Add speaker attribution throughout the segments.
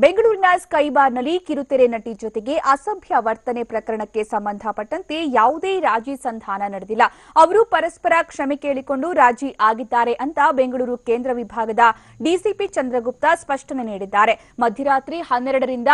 Speaker 1: ಬೆಂಗಳೂರಿನ ಸ್ಕೈ ಬಾರ್ನಲ್ಲಿ ಕಿರುತೆರೆ ನಟಿ ಜೊತೆಗೆ ಅಸಭ್ಯ ವರ್ತನೆ ಪ್ರಕರಣಕ್ಕೆ ಸಂಬಂಧಪಟ್ಟಂತೆ ಯಾವುದೇ ರಾಜಿ ಸಂಧಾನ ನಡೆದಿಲ್ಲ. ಅವರು ಪರಸ್ಪರ ಕ್ಷಮೆ ಕೇಳಿಕೊಂಡು ರಾಜಿ ಆಗಿದ್ದಾರೆ ಅಂತ ಬೆಂಗಳೂರು ಕೇಂದ್ರ ವಿಭಾಗದ ಡಿಸಿಪಿ ಚಂದ್ರಗುಪ್ತ ಸ್ಪಷ್ಟನೆ ನೀಡಿದ್ದಾರೆ. ಮಧ್ಯರಾತ್ರಿ 12ರಿಂದ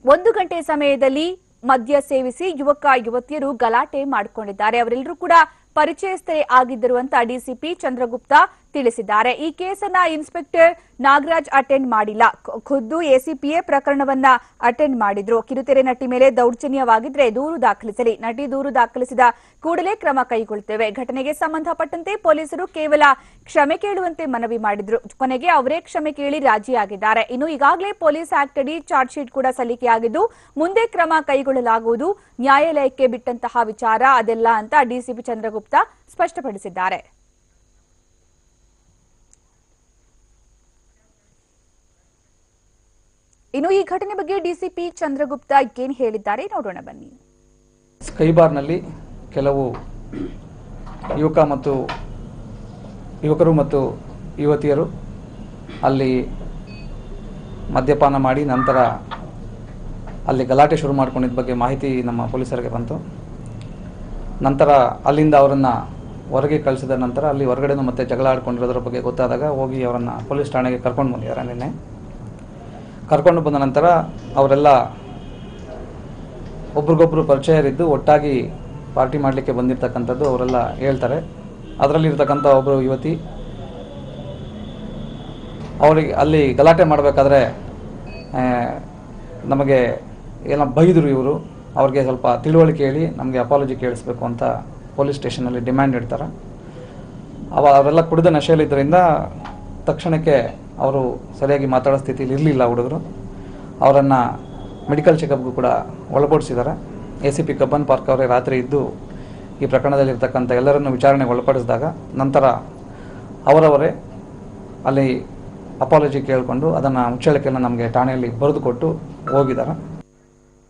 Speaker 1: 1 ಗಂಟೆ ಸಮಯದಲ್ಲಿ ಮದ್ಯ ಸೇವಿಸಿ ಯುವಕ-ಯುವತಿಯರು ಗಲಾಟೆ ಮಾಡಿಕೊಂಡಿದ್ದಾರೆ. ಅವರೆಲ್ಲರೂ ಕೂಡ ಪರಿಚಯಸ್ಥರೇ ಆಗಿದ್ದರು ಅಂತ ಡಿಸಿಪಿ ಚಂದ್ರಗುಪ್ತ ತಿಳಿಸಿದ್ದಾರೆ. ಈ ಕೇಸನ್ನ ಇನ್ಸ್ಪೆಕ್ಟರ್ ನಾಗರಾಜ್ ಅಟೆಂಡ್ ಮಾಡಿಲ್ಲ, ಖುದ್ದು ಎಸಿಪಿಯೇ ಪ್ರಕರಣವನ್ನ ಅಟೆಂಡ್ ಮಾಡಿದ್ರು. ಕಿರುತೆರೆ ನಟಿ ಮೇಲೆ ದೌರ್ಜನ್ಯವಾಗಿದ್ರೆ ದೂರು ದಾಖಲಿಸಲಿ, ನಟಿ ದೂರು ದಾಖಲಿಸಿದ ಕೂಡಲೇ ಕ್ರಮ ಕೈಗೊಳ್ಳುತ್ತೇವೆ. ಘಟನೆಗೆ ಸಂಬಂಧಪಟ್ಟಂತೆ ಪೊಲೀಸರು ಕೇವಲ ಕ್ಷಮೆ ಕೇಳುವಂತೆ ಮನವಿ ಮಾಡಿದ್ರು. ಕೊನೆಗೆ ಅವರೇ ಕ್ಷಮೆ ಕೇಳಿ ರಾಜಿಯಾಗಿದ್ದಾರೆ. ಇನ್ನು ಈಗಾಗಲೇ ಪೊಲೀಸ್ ಆಕ್ಟ್ ಅಡಿ ಚಾರ್ಜ್ ಶೀಟ್ ಕೂಡ ಸಲ್ಲಿಕೆಯಾಗಿದ್ದು ಮುಂದೆ ಕ್ರಮ ಕೈಗೊಳ್ಳಲಾಗುವುದು, ನ್ಯಾಯಾಲಯಕ್ಕೆ ಬಿಟ್ಟಂತಹ ವಿಚಾರ ಅದೆಲ್ಲ ಅಂತ ಡಿಸಿಪಿ ಚಂದ್ರಗುಪ್ತ ಸ್ಪಷ್ಟಪಡಿಸಿದ್ದಾರೆ. ಇನ್ನು ಈ ಘಟನೆ ಬಗ್ಗೆ ಡಿಸಿಪಿ ಚಂದ್ರಗುಪ್ತ ಏನು ಹೇಳಿದ್ದಾರೆ ನೋಡೋಣ ಬನ್ನಿ.
Speaker 2: ಸ್ಕೈ ಬಾರ್ನಲ್ಲಿ ಕೆಲವು ಯುವಕರು ಮತ್ತು ಯುವತಿಯರು ಅಲ್ಲಿ ಮದ್ಯಪಾನ ಮಾಡಿ ನಂತರ ಅಲ್ಲಿ ಗಲಾಟೆ ಶುರು ಮಾಡ್ಕೊಂಡಿದ್ದ ಬಗ್ಗೆ ಮಾಹಿತಿ ನಮ್ಮ ಪೊಲೀಸರಿಗೆ ಬಂತು. ನಂತರ ಅಲ್ಲಿಂದ ಅವರನ್ನು ಹೊರಗೆ ಕಳಿಸಿದ ನಂತರ ಅಲ್ಲಿ ಹೊರಗಡೆನೂ ಮತ್ತೆ ಜಗಳ ಆಡ್ಕೊಂಡಿರೋದ್ರ ಬಗ್ಗೆ ಗೊತ್ತಾದಾಗ ಹೋಗಿ ಅವರನ್ನು ಪೊಲೀಸ್ ಠಾಣೆಗೆ ಕರ್ಕೊಂಡು ಬಂದಿದ್ದಾರೆ. ನಿನ್ನೆ ಕರ್ಕೊಂಡು ಬಂದ ನಂತರ ಅವರೆಲ್ಲ ಒಬ್ರಿಗೊಬ್ರು ಪರಿಚಯರಿದ್ದು ಒಟ್ಟಾಗಿ ಪಾರ್ಟಿ ಮಾಡಲಿಕ್ಕೆ ಬಂದಿರತಕ್ಕಂಥದ್ದು ಅವರೆಲ್ಲ ಹೇಳ್ತಾರೆ. ಅದರಲ್ಲಿರ್ತಕ್ಕಂಥ ಒಬ್ಬರು ಯುವತಿ ಅವರಿಗೆ ಅಲ್ಲಿ ಗಲಾಟೆ ಮಾಡಬೇಕಾದ್ರೆ ನಮಗೆ ಏನೋ ಬೈದರು ಇವರು, ಅವ್ರಿಗೆ ಸ್ವಲ್ಪ ತಿಳುವಳಿಕೆ ಹೇಳಿ ನಮಗೆ ಅಪಾಲಜಿ ಕೇಳಿಸ್ಬೇಕು ಅಂತ ಪೊಲೀಸ್ ಸ್ಟೇಷನಲ್ಲಿ ಡಿಮ್ಯಾಂಡ್ ಇಡ್ತಾರೆ. ಅವರೆಲ್ಲ ಕುಡಿದ ನಶೆಯಲ್ಲಿದ್ದರಿಂದ ತಕ್ಷಣಕ್ಕೆ ಅವರು ಸರಿಯಾಗಿ ಮಾತಾಡೋ ಸ್ಥಿತಿಯಲ್ಲಿ ಇರಲಿಲ್ಲ ಹುಡುಗರು. ಅವರನ್ನು ಮೆಡಿಕಲ್ ಚೆಕಪ್ಗೂ ಕೂಡ ಒಳಪಡಿಸಿದ್ದಾರೆ. ಎಸಿಪಿ ಕಬ್ಬನ್ ಪಾರ್ಕ್ ಅವರೇ ರಾತ್ರಿ ಇದ್ದು ಈ ಪ್ರಕರಣದಲ್ಲಿರ್ತಕ್ಕಂಥ ಎಲ್ಲರನ್ನು ವಿಚಾರಣೆಗೆ ಒಳಪಡಿಸಿದಾಗ ನಂತರ ಅವರವರೇ ಅಲ್ಲಿ ಅಪಾಲಜಿ ಕೇಳಿಕೊಂಡು ಅದನ್ನು ಮುಚ್ಚಳಿಕೆಯನ್ನು ನಮಗೆ ಠಾಣೆಯಲ್ಲಿ ಬರೆದು ಕೊಟ್ಟು ಹೋಗಿದ್ದಾರೆ.